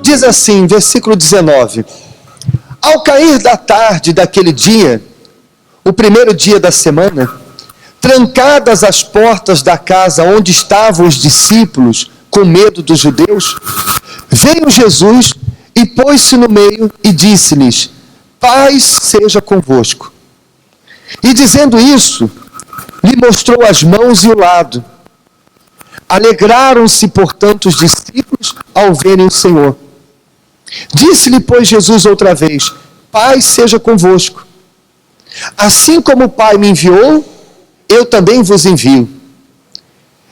Diz assim, versículo 19: Ao cair da tarde daquele dia, o primeiro dia da semana, trancadas as portas da casa onde estavam os discípulos, com medo dos judeus, veio Jesus e pôs-se no meio e disse-lhes: Paz seja convosco. E dizendo isso, lhe mostrou as mãos e o lado. Alegraram-se, portanto, os discípulos ao verem o Senhor. Disse-lhe, pois, Jesus outra vez: Paz seja convosco. Assim como o Pai me enviou, eu também vos envio.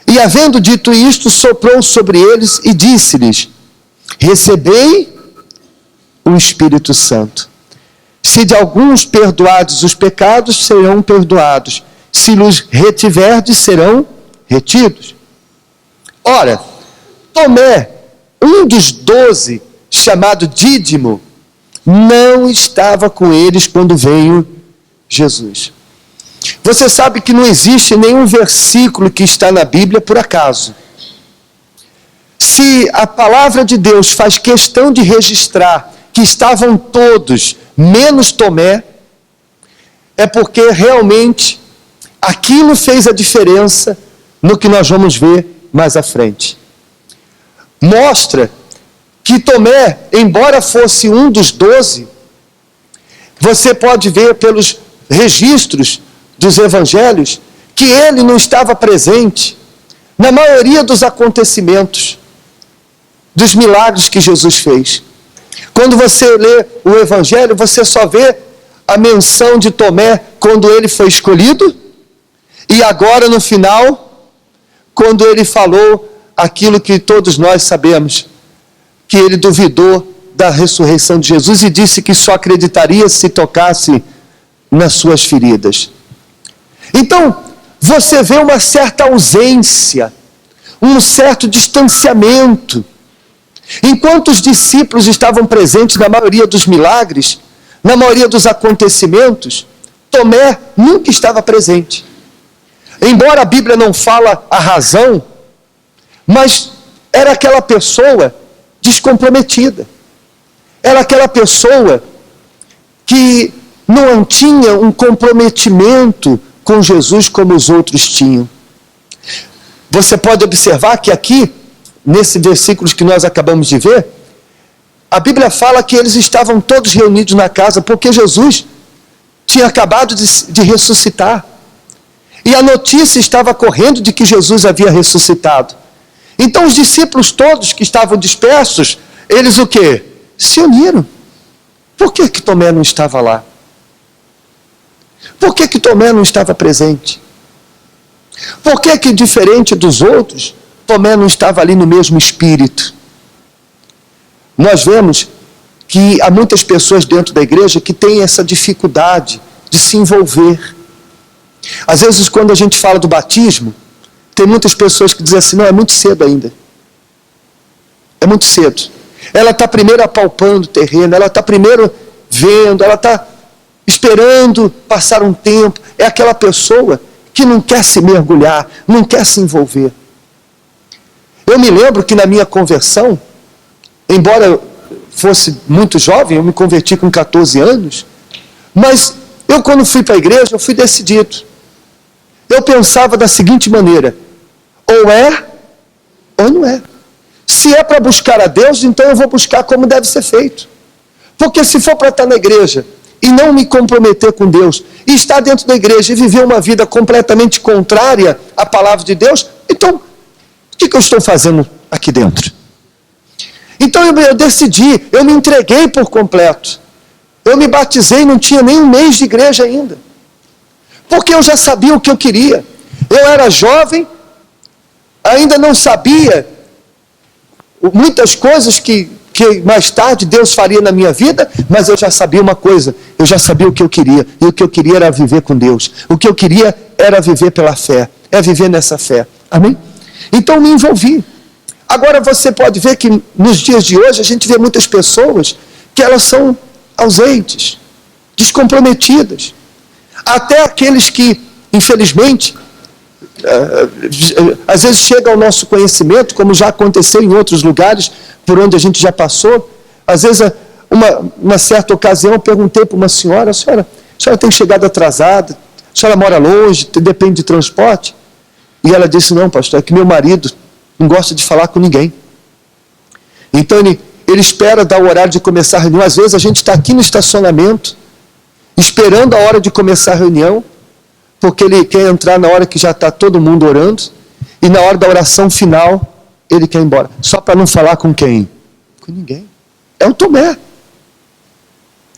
E havendo dito isto, soprou sobre eles e disse-lhes: Recebei o Espírito Santo. Se de alguns perdoados os pecados, serão perdoados. Se os retiverdes, serão retidos. Ora, Tomé, um dos 12, chamado Dídimo, não estava com eles quando veio Jesus. Você sabe que não existe nenhum versículo que está na Bíblia por acaso. Se a palavra de Deus faz questão de registrar que estavam todos, menos Tomé, é porque realmente aquilo fez a diferença no que nós vamos ver mais à frente. Mostra que Tomé, embora fosse um dos 12, você pode ver pelos registros dos evangelhos que ele não estava presente na maioria dos acontecimentos, dos milagres que Jesus fez. Quando você lê o evangelho, você só vê a menção de Tomé quando ele foi escolhido, e agora no final, quando ele falou aquilo que todos nós sabemos, que ele duvidou da ressurreição de Jesus e disse que só acreditaria se tocasse nas suas feridas. Então, você vê uma certa ausência, um certo distanciamento. Enquanto os discípulos estavam presentes na maioria dos milagres, na maioria dos acontecimentos, Tomé nunca estava presente. Embora a Bíblia não fala a razão, mas era aquela pessoa descomprometida. Era aquela pessoa que não tinha um comprometimento com Jesus como os outros tinham. Você pode observar que aqui, nesses versículos que nós acabamos de ver, a Bíblia fala que eles estavam todos reunidos na casa porque Jesus tinha acabado de ressuscitar. E a notícia estava correndo de que Jesus havia ressuscitado. Então os discípulos todos que estavam dispersos, eles o quê? Se uniram. Por que Tomé não estava lá? Por que Tomé não estava presente? Por que diferente dos outros, Tomé não estava ali no mesmo espírito? Nós vemos que há muitas pessoas dentro da igreja que têm essa dificuldade de se envolver. Às vezes, quando a gente fala do batismo, tem muitas pessoas que dizem assim: não, é muito cedo ainda. É muito cedo. Ela está primeiro apalpando o terreno, ela está primeiro vendo, ela está esperando passar um tempo. É aquela pessoa que não quer se mergulhar, não quer se envolver. Eu me lembro que na minha conversão, embora eu fosse muito jovem, eu me converti com 14 anos, mas eu quando fui para a igreja, eu fui decidido. Eu pensava da seguinte maneira: ou é, ou não é. Se é para buscar a Deus, então eu vou buscar como deve ser feito. Porque se for para estar na igreja e não me comprometer com Deus, e estar dentro da igreja e viver uma vida completamente contrária à palavra de Deus, então, o que eu estou fazendo aqui dentro? Então eu decidi, eu me entreguei por completo. Eu me batizei, não tinha nem um mês de igreja ainda. Porque eu já sabia o que eu queria. Eu era jovem, ainda não sabia muitas coisas que mais tarde Deus faria na minha vida, mas eu já sabia uma coisa, eu já sabia o que eu queria, e o que eu queria era viver com Deus. O que eu queria era viver pela fé, é viver nessa fé. Amém? Então me envolvi. Agora você pode ver que nos dias de hoje a gente vê muitas pessoas que elas são ausentes, descomprometidas. Até aqueles que, infelizmente, às vezes chega ao nosso conhecimento, como já aconteceu em outros lugares, por onde a gente já passou. Às vezes, uma certa ocasião, eu perguntei para uma senhora, a senhora tem chegado atrasada, a senhora mora longe, depende de transporte? E ela disse, não, pastor, é que meu marido não gosta de falar com ninguém. Então ele espera dar o horário de começar a reunião. Às vezes a gente está aqui no estacionamento, esperando a hora de começar a reunião, porque ele quer entrar na hora que já está todo mundo orando, e na hora da oração final, ele quer ir embora. Só para não falar com quem? Com ninguém. É o Tomé.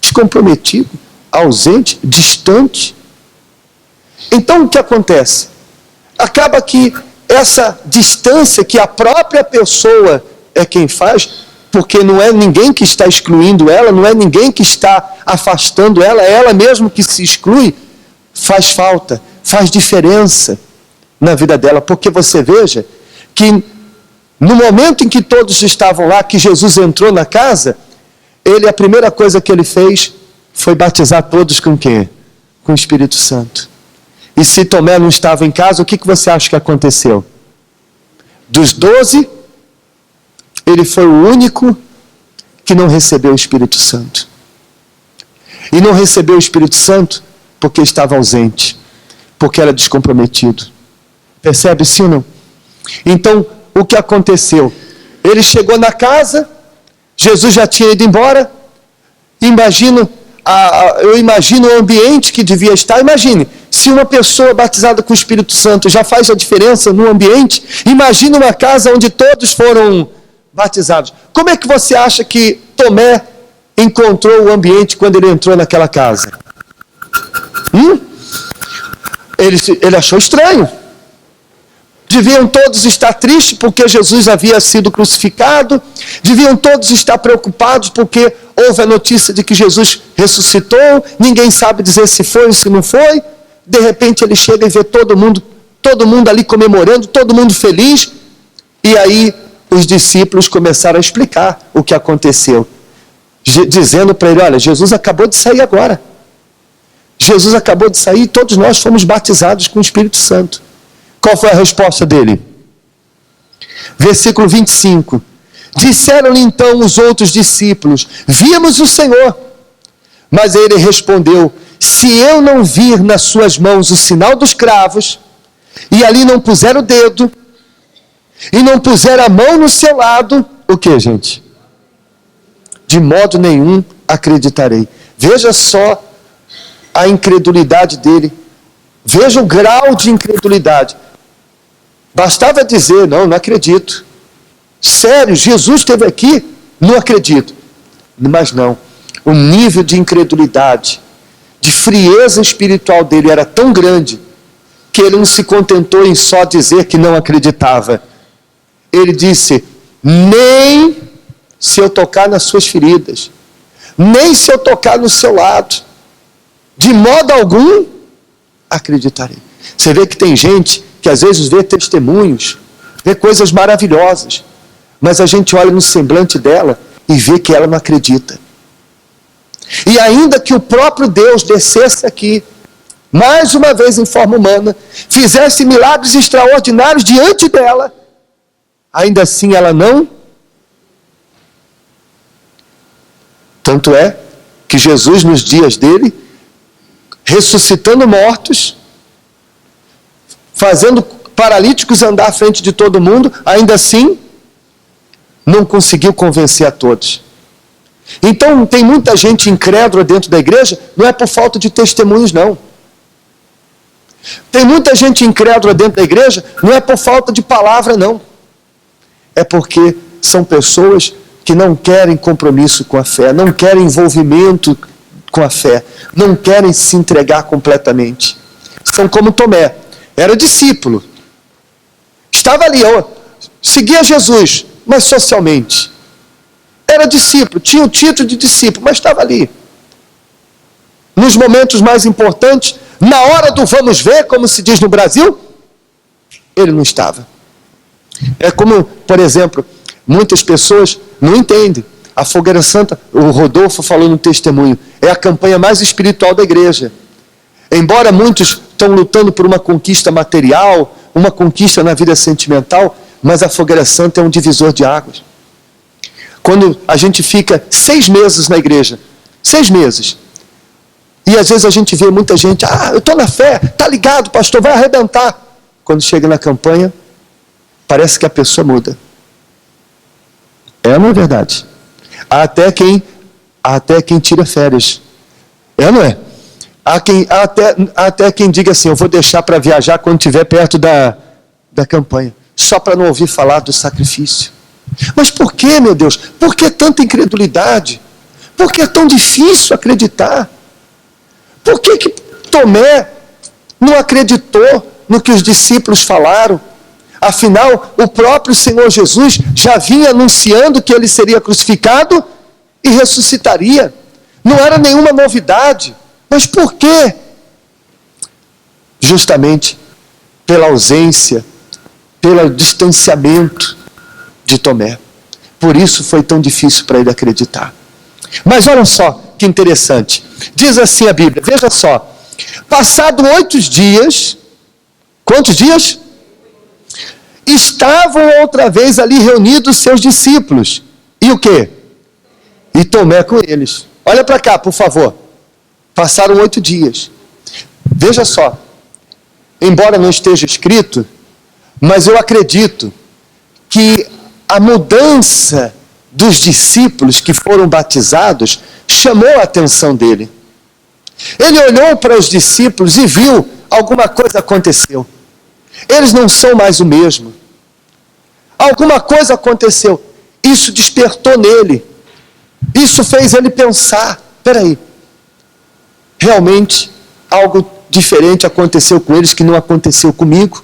Descomprometido, ausente, distante. Então o que acontece? Acaba que essa distância que a própria pessoa é quem faz, porque não é ninguém que está excluindo ela, não é ninguém que está afastando ela, é ela mesma que se exclui, faz falta, faz diferença na vida dela. Porque você veja que no momento em que todos estavam lá, que Jesus entrou na casa, a primeira coisa que ele fez foi batizar todos com quê? Com o Espírito Santo. E se Tomé não estava em casa, o que você acha que aconteceu? Dos 12, ele foi o único que não recebeu o Espírito Santo. E não recebeu o Espírito Santo porque estava ausente, porque era descomprometido. Percebe, sim ou não? Então, o que aconteceu? Ele chegou na casa, Jesus já tinha ido embora. Eu imagino o ambiente que devia estar. Imagine, se uma pessoa batizada com o Espírito Santo já faz a diferença no ambiente, imagine uma casa onde todos foram batizados. Como é que você acha que Tomé encontrou o ambiente quando ele entrou naquela casa? Ele achou estranho. Deviam todos estar tristes porque Jesus havia sido crucificado. Deviam todos estar preocupados porque houve a notícia de que Jesus ressuscitou. Ninguém sabe dizer se foi ou se não foi. De repente ele chega e vê todo mundo ali comemorando, todo mundo feliz. E aí os discípulos começaram a explicar o que aconteceu, dizendo para ele, olha, Jesus acabou de sair agora. Jesus acabou de sair e todos nós fomos batizados com o Espírito Santo. Qual foi a resposta dele? Versículo 25. Disseram-lhe então os outros discípulos, vimos o Senhor. Mas ele respondeu, se eu não vir nas suas mãos o sinal dos cravos, e ali não puser o dedo, e não puser a mão no seu lado, o que, gente? De modo nenhum acreditarei. Veja só a incredulidade dele. Veja o grau de incredulidade. Bastava dizer, não acredito. Sério, Jesus esteve aqui? Não acredito. Mas não. O nível de incredulidade, de frieza espiritual dele era tão grande, que ele não se contentou em só dizer que não acreditava. Ele disse, nem se eu tocar nas suas feridas, nem se eu tocar no seu lado, de modo algum, acreditarei. Você vê que tem gente que às vezes vê testemunhos, vê coisas maravilhosas, mas a gente olha no semblante dela e vê que ela não acredita. E ainda que o próprio Deus descesse aqui, mais uma vez em forma humana, fizesse milagres extraordinários diante dela, ainda assim ela não. Tanto é que Jesus, nos dias dele, ressuscitando mortos, fazendo paralíticos andar à frente de todo mundo, ainda assim não conseguiu convencer a todos. Então tem muita gente incrédula dentro da igreja, não é por falta de testemunhos, não. Tem muita gente incrédula dentro da igreja, não é por falta de palavra, não. É porque são pessoas que não querem compromisso com a fé, não querem envolvimento com a fé, não querem se entregar completamente. São como Tomé, era discípulo, estava ali, seguia Jesus, mas socialmente. Era discípulo, tinha o título de discípulo, mas estava ali. Nos momentos mais importantes, na hora do vamos ver, como se diz no Brasil, ele não estava. É como, por exemplo, muitas pessoas não entendem. A Fogueira Santa, o Rodolfo falou no testemunho, é a campanha mais espiritual da igreja. Embora muitos estão lutando por uma conquista material, uma conquista na vida sentimental, mas a Fogueira Santa é um divisor de águas. Quando a gente fica 6 meses na igreja, 6 meses, e às vezes a gente vê muita gente, eu estou na fé, tá ligado, pastor, vai arrebentar. Quando chega na campanha, parece que a pessoa muda. É, não é verdade? Há até quem tira férias. É, não é? Há até quem diga assim, eu vou deixar para viajar quando estiver perto da campanha, só para não ouvir falar do sacrifício. Mas por que, meu Deus? Por que tanta incredulidade? Por que é tão difícil acreditar? Por que Tomé não acreditou no que os discípulos falaram? Afinal, o próprio Senhor Jesus já vinha anunciando que ele seria crucificado e ressuscitaria. Não era nenhuma novidade. Mas por quê? Justamente pela ausência, pelo distanciamento de Tomé. Por isso foi tão difícil para ele acreditar. Mas olha só que interessante. Diz assim a Bíblia, veja só. Passado 8 dias, quantos dias? Estavam outra vez ali reunidos seus discípulos. E o quê? E Tomé com eles. Olha para cá, por favor. Passaram 8 dias. Veja só. Embora não esteja escrito, mas eu acredito que a mudança dos discípulos que foram batizados chamou a atenção dele. Ele olhou para os discípulos e viu alguma coisa aconteceu. Eles não são mais o mesmo. Alguma coisa aconteceu. Isso despertou nele. Isso fez ele pensar, peraí, realmente algo diferente aconteceu com eles que não aconteceu comigo.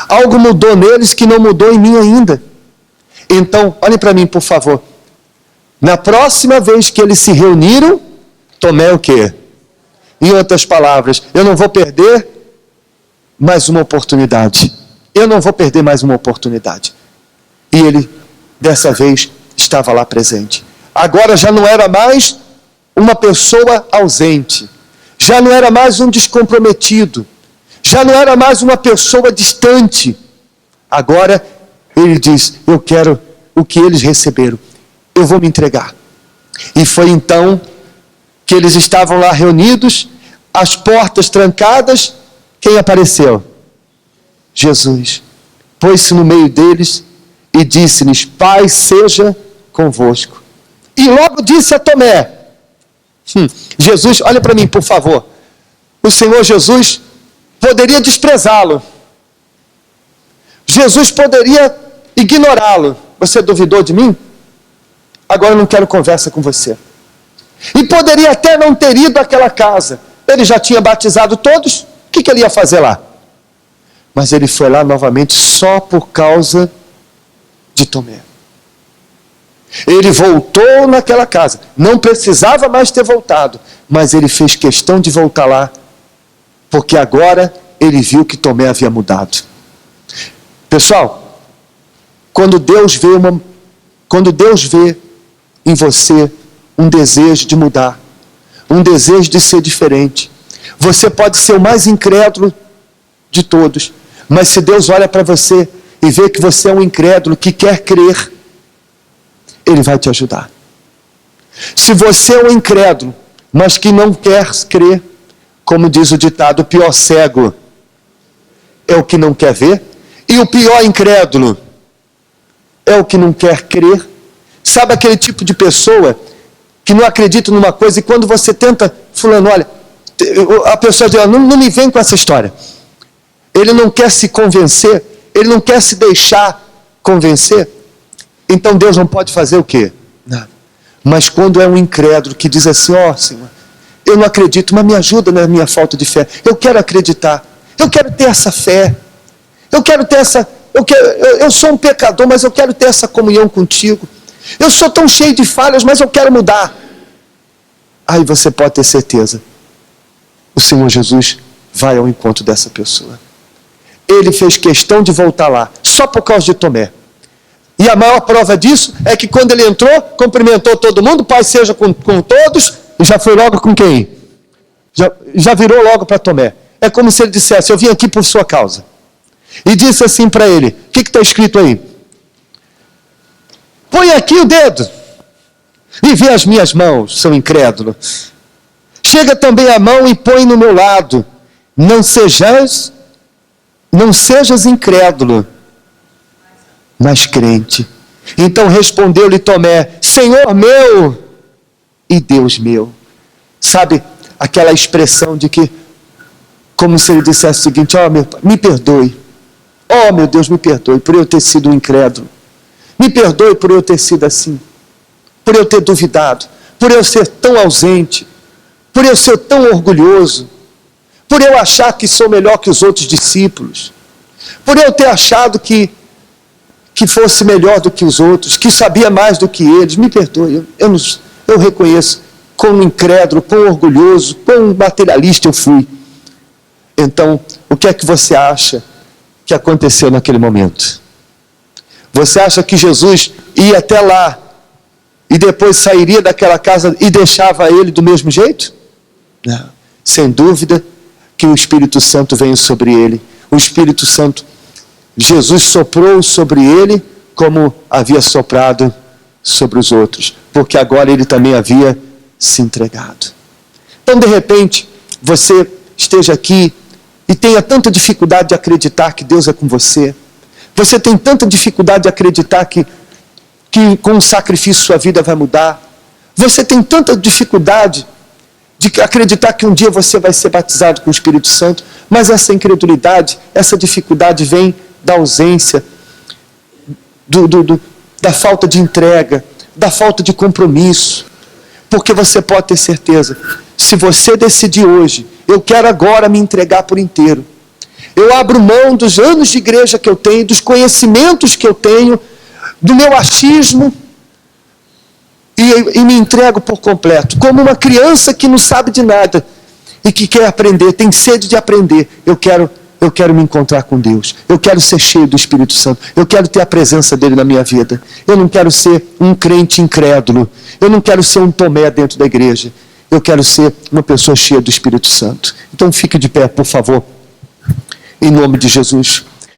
Algo mudou neles que não mudou em mim ainda. Então, olhem para mim, por favor. Na próxima vez que eles se reuniram, Tomé o quê? Em outras palavras, eu não vou perder mais uma oportunidade. Eu não vou perder mais uma oportunidade. E ele, dessa vez, estava lá presente. Agora já não era mais uma pessoa ausente. Já não era mais um descomprometido. Já não era mais uma pessoa distante. Agora ele diz, eu quero o que eles receberam. Eu vou me entregar. E foi então que eles estavam lá reunidos, as portas trancadas. Quem apareceu? Jesus. Pôs-se no meio deles e disse-lhes, paz seja convosco. E logo disse a Tomé, Jesus, olha para mim, por favor. O Senhor Jesus poderia desprezá-lo. Jesus poderia ignorá-lo. Você duvidou de mim? Agora eu não quero conversa com você. E poderia até não ter ido àquela casa. Ele já tinha batizado todos. O que ele ia fazer lá? Mas ele foi lá novamente só por causa de Tomé. Ele voltou naquela casa. Não precisava mais ter voltado. Mas ele fez questão de voltar lá. Porque agora ele viu que Tomé havia mudado. Pessoal, quando Deus vê em você um desejo de mudar, um desejo de ser diferente, você pode ser o mais incrédulo de todos, mas se Deus olha para você e vê que você é um incrédulo que quer crer, Ele vai te ajudar. Se você é um incrédulo, mas que não quer crer, como diz o ditado, o pior cego é o que não quer ver, e o pior incrédulo é o que não quer crer. Sabe aquele tipo de pessoa que não acredita numa coisa e quando você tenta, fulano, olha, a pessoa diz, não me vem com essa história. Ele não quer se convencer, ele não quer se deixar convencer. Então Deus não pode fazer o quê? Nada. Mas quando é um incrédulo que diz assim, Senhor, eu não acredito, mas me ajuda na minha falta de fé. Eu quero acreditar, eu quero ter essa fé, eu quero ter essa, eu sou um pecador, mas eu quero ter essa comunhão contigo. Eu sou tão cheio de falhas, mas eu quero mudar. Aí você pode ter certeza, o Senhor Jesus vai ao encontro dessa pessoa. Ele fez questão de voltar lá, só por causa de Tomé. E a maior prova disso é que quando ele entrou, cumprimentou todo mundo, paz seja com todos, e já foi logo com quem? Já virou logo para Tomé. É como se ele dissesse, eu vim aqui por sua causa. E disse assim para ele, o que está escrito aí? Põe aqui o dedo e vê as minhas mãos, seu incrédulo. Chega também a mão e põe no meu lado. Não sejas incrédulo, mas crente. Então respondeu-lhe Tomé: Senhor meu e Deus meu. Sabe aquela expressão de que, como se ele dissesse o seguinte: ó, meu pai, me perdoe. Ó, meu Deus, me perdoe por eu ter sido um incrédulo. Me perdoe por eu ter sido assim. Por eu ter duvidado. Por eu ser tão ausente. Por eu ser tão orgulhoso. Por eu achar que sou melhor que os outros discípulos. Por eu ter achado que fosse melhor do que os outros, que sabia mais do que eles. Me perdoe, eu reconheço quão incrédulo, quão orgulhoso, quão materialista eu fui. Então, o que é que você acha que aconteceu naquele momento? Você acha que Jesus ia até lá e depois sairia daquela casa e deixava ele do mesmo jeito? Não. Sem dúvida que o Espírito Santo veio sobre ele. O Espírito Santo, Jesus soprou sobre ele como havia soprado sobre os outros, porque agora ele também havia se entregado. Então, de repente, você esteja aqui e tenha tanta dificuldade de acreditar que Deus é com você. Você tem tanta dificuldade de acreditar que com o sacrifício sua vida vai mudar. Você tem tanta dificuldade de acreditar que um dia você vai ser batizado com o Espírito Santo. Mas essa incredulidade, essa dificuldade vem da ausência, da falta de entrega, da falta de compromisso. Porque você pode ter certeza, se você decidir hoje, eu quero agora me entregar por inteiro. Eu abro mão dos anos de igreja que eu tenho, dos conhecimentos que eu tenho, do meu achismo, e me entrego por completo. Como uma criança que não sabe de nada e que quer aprender, tem sede de aprender. Eu quero me encontrar com Deus. Eu quero ser cheio do Espírito Santo. Eu quero ter a presença dele na minha vida. Eu não quero ser um crente incrédulo. Eu não quero ser um Tomé dentro da igreja. Eu quero ser uma pessoa cheia do Espírito Santo. Então fique de pé, por favor. Em nome de Jesus.